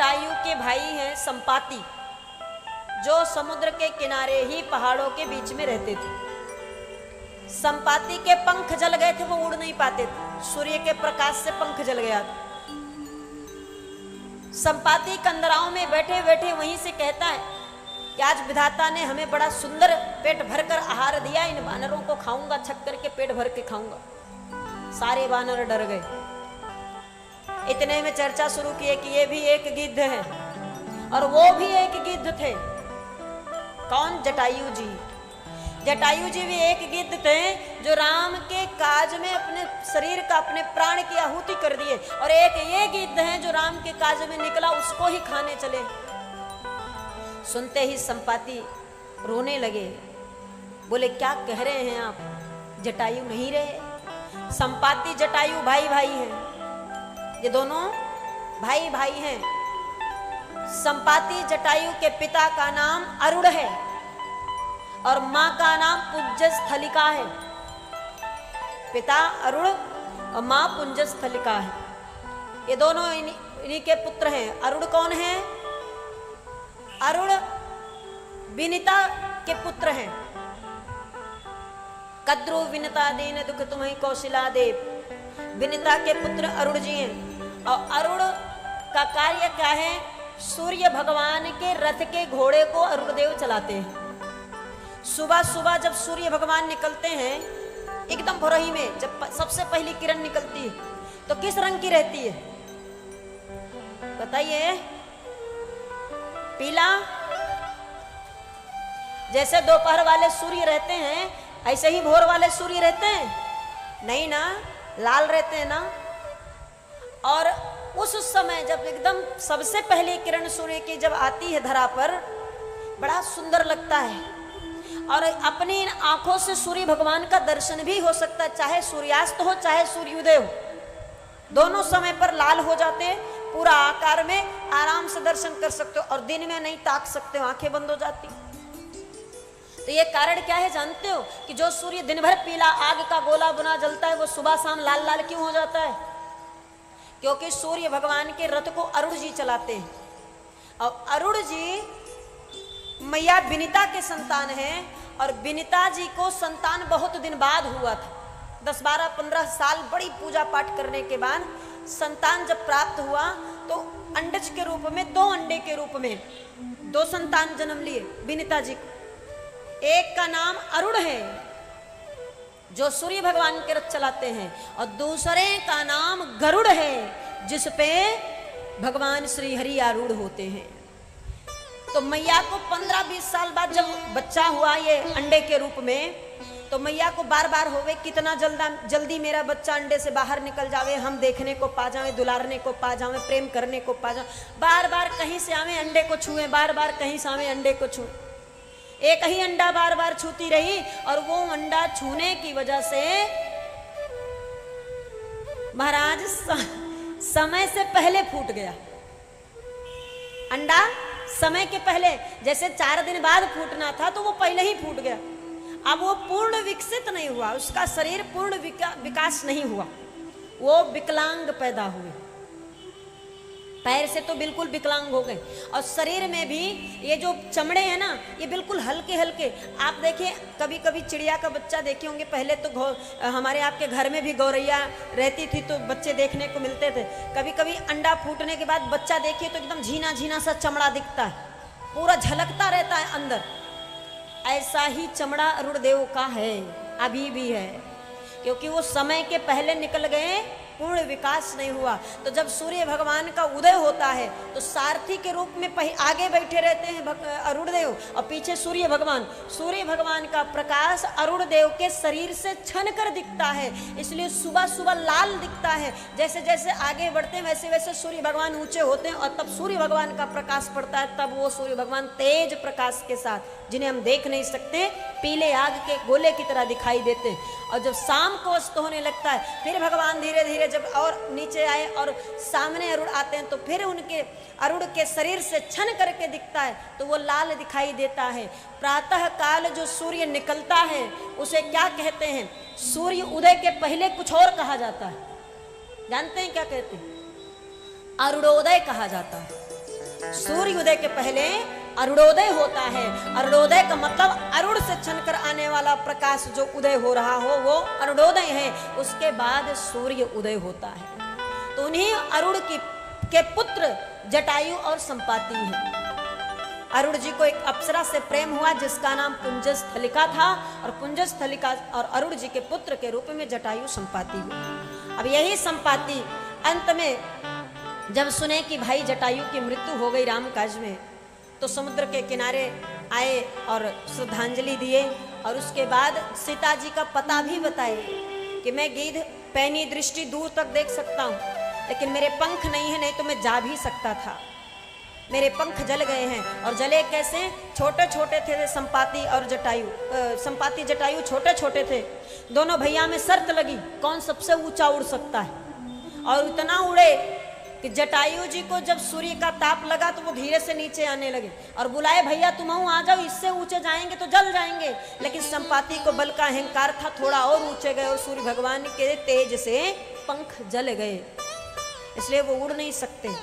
जटायु के भाई हैं संपाति, जो समुद्र के किनारे ही पहाड़ों के बीच में रहते थे। संपाति के पंख जल गए थे, वो उड़ नहीं पाते थे, सूर्य के प्रकाश से पंख जल गया था। संपाति कंदराओं में बैठे बैठे वहीं से कहता है कि आज विधाता ने हमें बड़ा सुंदर पेट भरकर आहार दिया, इन वानरों को खाऊंगा, छक करके पेट भर के खाऊंगा। सारे वानर डर गए। इतने में चर्चा शुरू किए कि ये भी एक गिद्ध है और वो भी एक गिद्ध थे। कौन? जटायु जी। जटायु जी भी एक गिद्ध थे जो राम के काज में अपने शरीर का, अपने प्राण की आहुति कर दिए, और एक ये गिद्ध हैं जो राम के काज में निकला उसको ही खाने चले। सुनते ही संपाति रोने लगे, बोले क्या कह रहे हैं आप, जटायु नहीं रहे। संपाति जटायु भाई भाई हैं, ये दोनों भाई भाई हैं। संपाति जटायु के पिता का नाम अरुण है और मां का नाम पुंजस्थलिका है। पिता अरुण और मां पुंजस्थलिका है। ये दोनों इन्हीं के पुत्र हैं। अरुण कौन है? अरुण विनिता के पुत्र हैं। कद्रु विनिता दीन दुख तुम्हें कौशिला देव। विनिता के पुत्र अरुण जी हैं। और अरुण का कार्य क्या है? सूर्य भगवान के रथ के घोड़े को अरुण देव चलाते हैं। सुबह सुबह जब सूर्य भगवान निकलते हैं, एकदम भोरही में जब सबसे पहली किरण निकलती है, तो किस रंग की रहती है बताइए? पीला। जैसे दोपहर वाले सूर्य रहते हैं, ऐसे ही भोर वाले सूर्य रहते हैं? नहीं ना, लाल रहते हैं ना। और उस समय जब एकदम सबसे पहली किरण सूर्य की जब आती है धरा पर, बड़ा सुंदर लगता है। और अपनी इन आंखों से सूर्य भगवान का दर्शन भी हो सकता है, चाहे सूर्यास्त हो चाहे सूर्योदय हो, दोनों समय पर लाल हो जाते हैं। पूरा आकार में आराम से दर्शन कर सकते हो, और दिन में नहीं ताक सकते हो, आंखें बंद हो जाती। तो ये कारण क्या है जानते हो? कि जो सूर्य दिन भर पीला आग का गोला बना जलता है, वो सुबह शाम लाल लाल क्यों हो जाता है? क्योंकि सूर्य भगवान के रथ को अरुण जी चलाते हैं। और अरुण जी मैया विनिता के संतान हैं, और विनिता जी को संतान बहुत दिन बाद हुआ था। 10, 12, 15 साल बड़ी पूजा पाठ करने के बाद संतान जब प्राप्त हुआ, तो अंडज के रूप में, 2 अंडे के रूप में 2 संतान जन्म लिए विनिता जी को। एक का नाम अरुण है जो सूर्य भगवान के रथ चलाते हैं, और दूसरे का नाम गरुड़ है जिस पे भगवान श्री हरि आरूढ़ होते हैं। तो मैया को 15-20 साल बाद जब बच्चा हुआ ये अंडे के रूप में, तो मैया को बार बार होवे कितना जल्दी मेरा बच्चा अंडे से बाहर निकल जावे, हम देखने को पा जावे, दुलारने को पा जावे, प्रेम करने को पा जावे। बार बार कहीं से आवे अंडे को छुए, बार बार कहीं से आवे अंडे को छुए। एक ही अंडा बार बार छूती रही, और वो अंडा छूने की वजह से महाराज समय से पहले फूट गया। अंडा समय के पहले, जैसे 4 दिन बाद फूटना था, तो वो पहले ही फूट गया। अब वो पूर्ण विकसित नहीं हुआ, उसका शरीर पूर्ण विकास नहीं हुआ, वो विकलांग पैदा हुए। पैर से तो बिल्कुल विकलांग हो गए, और शरीर में भी ये जो चमड़े हैं ना, ये बिल्कुल हल्के हल्के। आप देखिए, कभी कभी चिड़िया का बच्चा देखे होंगे। पहले तो हमारे आपके घर में भी गौरैया रहती थी, तो बच्चे देखने को मिलते थे। कभी कभी अंडा फूटने के बाद बच्चा देखिए तो एकदम झीना झीना सा चमड़ा दिखता है, पूरा झलकता रहता है अंदर। ऐसा ही चमड़ा अरुण देव का है, अभी भी है, क्योंकि वो समय के पहले निकल गए, पूर्ण विकास नहीं हुआ। तो जब सूर्य भगवान का उदय होता है, तो सारथी के रूप में आगे बैठे रहते हैं अरुण देव, और पीछे सूर्य भगवान। सूर्य भगवान का प्रकाश अरुण देव के शरीर से छन कर दिखता है, इसलिए सुबह सुबह लाल दिखता है। जैसे जैसे आगे बढ़ते हैं, वैसे वैसे सूर्य भगवान ऊंचे होते हैं, और तब सूर्य भगवान का प्रकाश पड़ता है। तब वो सूर्य भगवान तेज प्रकाश के साथ, जिन्हें हम देख नहीं सकते, पीले आग के गोले की तरह दिखाई देते हैं। और जब शाम को अस्त होने लगता है, फिर भगवान धीरे धीरे जब और नीचे आए और सामने अरुण आते हैं, तो फिर उनके अरुण के शरीर से छन करके दिखता है, तो वो लाल दिखाई देता है। प्रातः काल जो सूर्य निकलता है, उसे क्या कहते हैं? सूर्य उदय के पहले कुछ और कहा जाता है। जानते हैं क्या कहते हैं? अरुणोदय कहा जाता है। सूर्य उदय के पहले अरुणोदय होता है। अरुणोदय का मतलब अरुण से छनकर आने वाला प्रकाश जो उदय हो रहा हो वो अरुणोदय है। उसके बाद सूर्य उदय होता है। तो उन्हीं अरुण के पुत्र जटायु और संपाति हैं। अरुण जी को एक अप्सरा से प्रेम हुआ जिसका नाम पुंजस्थलिका था, और पुंजस्थलिका और अरुण जी के पुत्र के रूप में जटायु संपाति हुए। अब यही संपाति अंत में जब सुने कि भाई जटायु की मृत्यु हो गई राम काज में, तो समुद्र के किनारे आए और श्रद्धांजलि दिए, और उसके बाद सीता जी का पता भी बताए कि मैं गिद्ध पैनी दृष्टि दूर तक देख सकता हूँ, लेकिन मेरे पंख नहीं है, नहीं तो मैं जा भी सकता था। मेरे पंख जल गए हैं। और जले कैसे? छोटे छोटे थे संपाति और जटायु, संपाति जटायु छोटे छोटे थे। दोनों भैया में शर्त लगी कौन सबसे ऊंचा उड़ सकता है, और इतना उड़े कि जटायु जी को जब सूर्य का ताप लगा तो वो धीरे से नीचे आने लगे और बुलाए भैया तुम आ जाओ, इससे ऊंचे जाएंगे तो जल जाएंगे। लेकिन संपाति को बल का अहंकार था, थोड़ा और ऊंचे गए और सूर्य भगवान के तेज से पंख जल गए, इसलिए वो उड़ नहीं सकते।